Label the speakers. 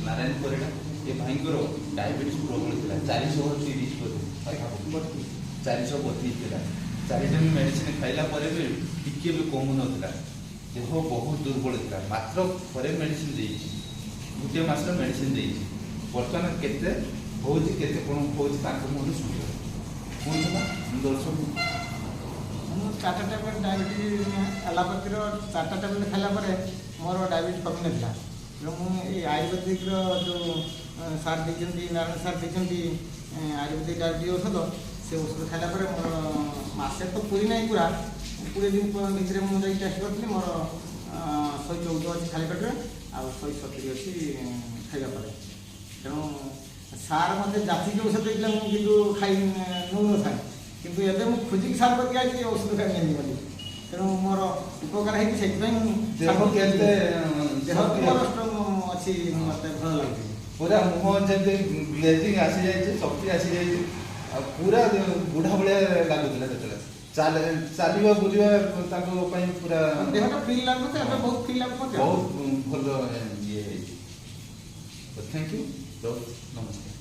Speaker 1: नारायण परिडा ये भाई डायबिटीज प्रबल था 430 पाखापाखि 432 था 4 टाइम मेडिसिन खाइला भी टिके भी कमु ना देह बहुत दुर्बल था मात्र थे मेडिसिन दे गोटे मस मेडिसिन दे बर्तमान केते होची केते कोन होची ताको मन सुनियो कोन था दर्शक
Speaker 2: चार्टा टैबलेट डायबिटीज एलोपैथी 4टा टैबलेट खाला मोर डायबिटीज कमी ना मुझे आयुर्वेदिक जो सार देखते नारायण सार देखते आयुर्वेदिक डायबिटीज औषध से औषध खाला मोर मसे तो पूरी ना पूरा 20 दिन भितर मुझे टेस्ट करी मोर 114 अच्छी खाली पेटे आ 170 अच्छी खाइबा पर तेणु सार मत जातिक औषध देते मुझे खाई नौ था किंतु एबे मु खोजिक सार करके आई औषध खाई बोली तेणु मोर उपकार है
Speaker 1: देह केते
Speaker 2: देह मोर स्ट्रॉन्ग अच्छी मत भल लगे
Speaker 1: पूरा मुह जब ग्लेजिंग आसी जाए शक्ति आसी जाए पूरा बुढ़ा भाया लगुला से चलवा बुलवा पूरा
Speaker 2: देहटा फ्री लगुच बहुत फ्री लगुच
Speaker 1: बहुत भल ये थैंक यू बहुत नमस्कार।